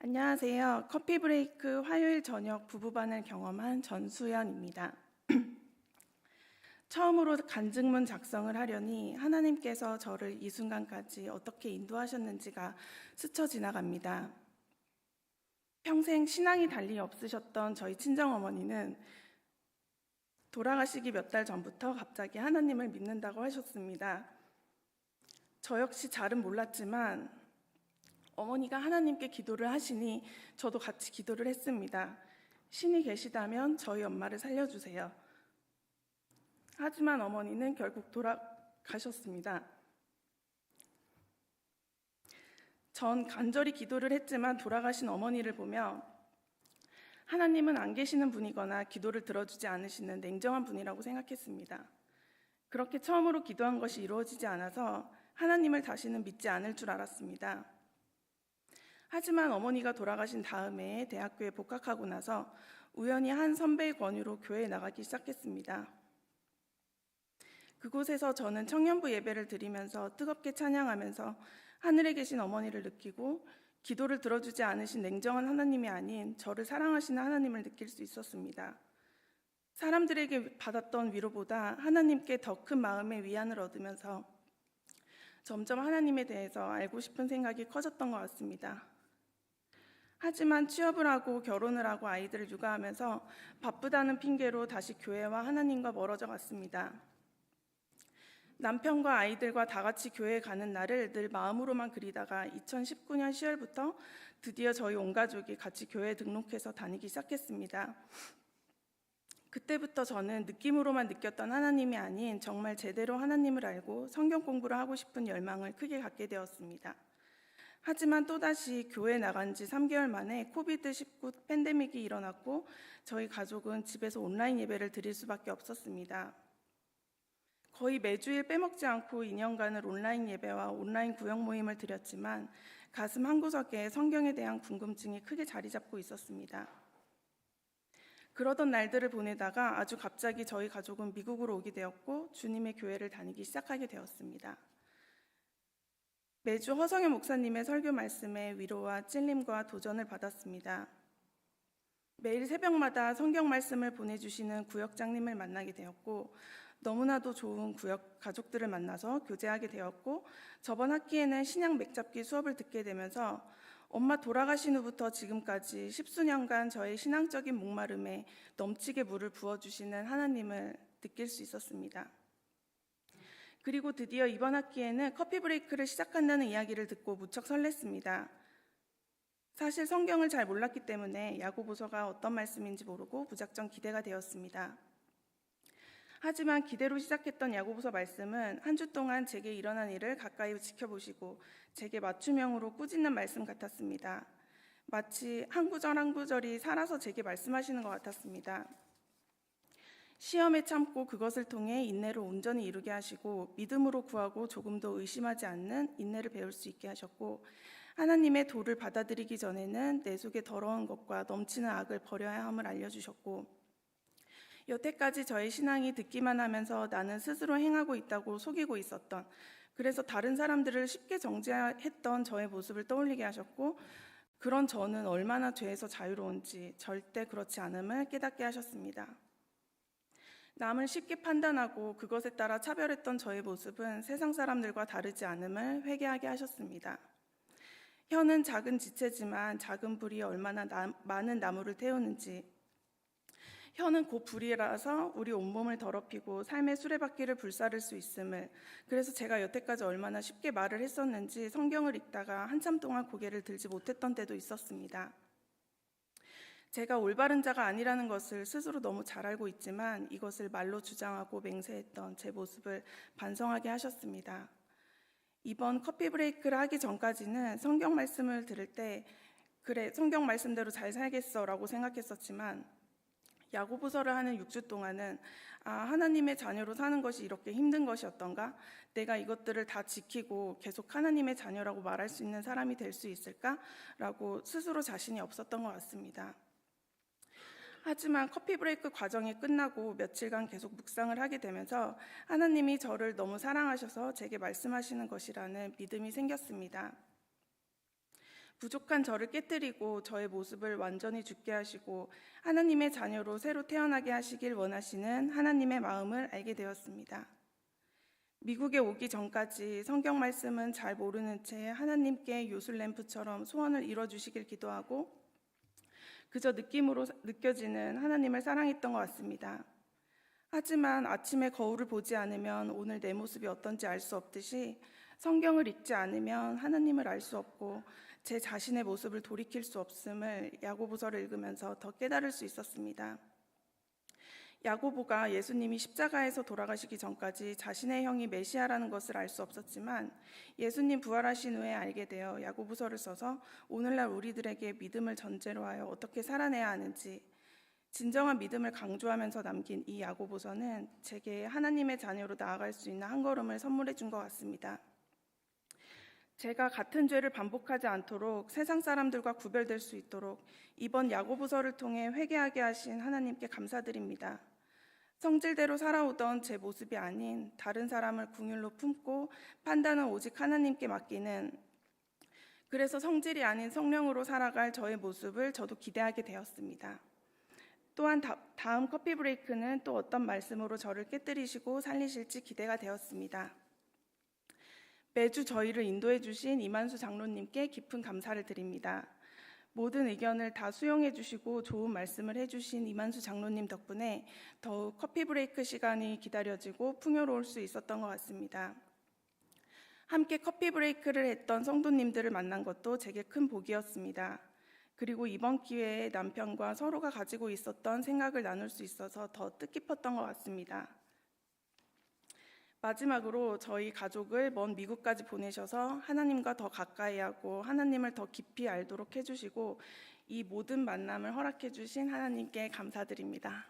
안녕하세요. 커피 브레이크 화요일 저녁 부부반을 경험한 전수연입니다. 처음으로 간증문 작성을 하려니 하나님께서 저를 이 순간까지 어떻게 인도하셨는지가 스쳐 지나갑니다. 평생 신앙이 달리 없으셨던 저희 친정어머니는 돌아가시기 몇 달 전부터 갑자기 하나님을 믿는다고 하셨습니다. 저 역시 잘은 몰랐지만 어머니가 하나님께 기도를 하시니 저도 같이 기도를 했습니다. 신이 계시다면 저희 엄마를 살려주세요. 하지만 어머니는 결국 돌아가셨습니다. 전 간절히 기도를 했지만 돌아가신 어머니를 보며 하나님은 안 계시는 분이거나 기도를 들어주지 않으시는 냉정한 분이라고 생각했습니다. 그렇게 처음으로 기도한 것이 이루어지지 않아서 하나님을 다시는 믿지 않을 줄 알았습니다. 하지만 어머니가 돌아가신 다음에 대학교에 복학하고 나서 우연히 한 선배의 권유로 교회에 나가기 시작했습니다. 그곳에서 저는 청년부 예배를 드리면서 뜨겁게 찬양하면서 하늘에 계신 어머니를 느끼고 기도를 들어주지 않으신 냉정한 하나님이 아닌 저를 사랑하시는 하나님을 느낄 수 있었습니다. 사람들에게 받았던 위로보다 하나님께 더 큰 마음의 위안을 얻으면서 점점 하나님에 대해서 알고 싶은 생각이 커졌던 것 같습니다. 하지만 취업을 하고 결혼을 하고 아이들을 육아하면서 바쁘다는 핑계로 다시 교회와 하나님과 멀어져 갔습니다. 남편과 아이들과 다 같이 교회에 가는 날을 늘 마음으로만 그리다가 2019년 10월부터 드디어 저희 온 가족이 같이 교회에 등록해서 다니기 시작했습니다. 그때부터 저는 느낌으로만 느꼈던 하나님이 아닌 정말 제대로 하나님을 알고 성경 공부를 하고 싶은 열망을 크게 갖게 되었습니다. 하지만 또다시 교회 나간 지 3개월 만에 코비드-19 팬데믹이 일어났고 저희 가족은 집에서 온라인 예배를 드릴 수밖에 없었습니다. 거의 매주일 빼먹지 않고 2년간을 온라인 예배와 온라인 구역 모임을 드렸지만 가슴 한구석에 성경에 대한 궁금증이 크게 자리 잡고 있었습니다. 그러던 날들을 보내다가 아주 갑자기 저희 가족은 미국으로 오게 되었고 주님의 교회를 다니기 시작하게 되었습니다. 매주 허성현 목사님의 설교 말씀에 위로와 찔림과 도전을 받았습니다. 매일 새벽마다 성경 말씀을 보내주시는 구역장님을 만나게 되었고 너무나도 좋은 구역 가족들을 만나서 교제하게 되었고 저번 학기에는 신약 맥잡기 수업을 듣게 되면서 엄마 돌아가신 후부터 지금까지 10수년간 저의 신앙적인 목마름에 넘치게 물을 부어주시는 하나님을 느낄 수 있었습니다. 그리고 드디어 이번 학기에는 커피 브레이크를 시작한다는 이야기를 듣고 무척 설렜습니다. 사실 성경을 잘 몰랐기 때문에 야고보서가 어떤 말씀인지 모르고 무작정 기대가 되었습니다. 하지만 기대로 시작했던 야고보서 말씀은 한 주 동안 제게 일어난 일을 가까이 지켜보시고 제게 맞춤형으로 꾸짖는 말씀 같았습니다. 마치 한 구절 한 구절이 살아서 제게 말씀하시는 것 같았습니다. 시험에 참고 그것을 통해 인내를 온전히 이루게 하시고 믿음으로 구하고 조금도 의심하지 않는 인내를 배울 수 있게 하셨고 하나님의 도를 받아들이기 전에는 내 속에 더러운 것과 넘치는 악을 버려야 함을 알려주셨고 여태까지 저의 신앙이 듣기만 하면서 나는 스스로 행하고 있다고 속이고 있었던 그래서 다른 사람들을 쉽게 정죄했던 저의 모습을 떠올리게 하셨고 그런 저는 얼마나 죄에서 자유로운지 절대 그렇지 않음을 깨닫게 하셨습니다. 남을 쉽게 판단하고 그것에 따라 차별했던 저의 모습은 세상 사람들과 다르지 않음을 회개하게 하셨습니다. 혀는 작은 지체지만 작은 불이 얼마나 많은 나무를 태우는지 혀는 곧 불이라서 우리 온몸을 더럽히고 삶의 수레바퀴를 불사를 수 있음을 그래서 제가 여태까지 얼마나 쉽게 말을 했었는지 성경을 읽다가 한참 동안 고개를 들지 못했던 때도 있었습니다. 제가 올바른 자가 아니라는 것을 스스로 너무 잘 알고 있지만 이것을 말로 주장하고 맹세했던 제 모습을 반성하게 하셨습니다. 이번 커피 브레이크를 하기 전까지는 성경 말씀을 들을 때 그래 성경 말씀대로 잘 살겠어 라고 생각했었지만 야고보서를 하는 6주 동안은 하나님의 자녀로 사는 것이 이렇게 힘든 것이었던가? 내가 이것들을 다 지키고 계속 하나님의 자녀라고 말할 수 있는 사람이 될 수 있을까? 라고 스스로 자신이 없었던 것 같습니다. 하지만 커피 브레이크 과정이 끝나고 며칠간 계속 묵상을 하게 되면서 하나님이 저를 너무 사랑하셔서 제게 말씀하시는 것이라는 믿음이 생겼습니다. 부족한 저를 깨뜨리고 저의 모습을 완전히 죽게 하시고 하나님의 자녀로 새로 태어나게 하시길 원하시는 하나님의 마음을 알게 되었습니다. 미국에 오기 전까지 성경 말씀은 잘 모르는 채 하나님께 요술램프처럼 소원을 이뤄주시길 기도하고 그저 느낌으로 느껴지는 하나님을 사랑했던 것 같습니다. 하지만 아침에 거울을 보지 않으면 오늘 내 모습이 어떤지 알 수 없듯이 성경을 읽지 않으면 하나님을 알 수 없고 제 자신의 모습을 돌이킬 수 없음을 야고보서를 읽으면서 더 깨달을 수 있었습니다. 야고보가 예수님이 십자가에서 돌아가시기 전까지 자신의 형이 메시아라는 것을 알 수 없었지만 예수님 부활하신 후에 알게 되어 야고보서를 써서 오늘날 우리들에게 믿음을 전제로 하여 어떻게 살아내야 하는지 진정한 믿음을 강조하면서 남긴 이 야고보서는 제게 하나님의 자녀로 나아갈 수 있는 한 걸음을 선물해 준 것 같습니다. 제가 같은 죄를 반복하지 않도록 세상 사람들과 구별될 수 있도록 이번 야고보서를 통해 회개하게 하신 하나님께 감사드립니다. 성질대로 살아오던 제 모습이 아닌 다른 사람을 긍휼로 품고 판단은 오직 하나님께 맡기는, 그래서 성질이 아닌 성령으로 살아갈 저의 모습을 저도 기대하게 되었습니다. 또한 다음 커피 브레이크는 또 어떤 말씀으로 저를 깨뜨리시고 살리실지 기대가 되었습니다. 매주 저희를 인도해 주신 이만수 장로님께 깊은 감사를 드립니다. 모든 의견을 다 수용해 주시고 좋은 말씀을 해주신 이만수 장로님 덕분에 더욱 커피 브레이크 시간이 기다려지고 풍요로울 수 있었던 것 같습니다. 함께 커피 브레이크를 했던 성도님들을 만난 것도 제게 큰 복이었습니다. 그리고 이번 기회에 남편과 서로가 가지고 있었던 생각을 나눌 수 있어서 더 뜻깊었던 것 같습니다. 마지막으로 저희 가족을 먼 미국까지 보내셔서 하나님과 더 가까이 하고 하나님을 더 깊이 알도록 해주시고 이 모든 만남을 허락해 주신 하나님께 감사드립니다.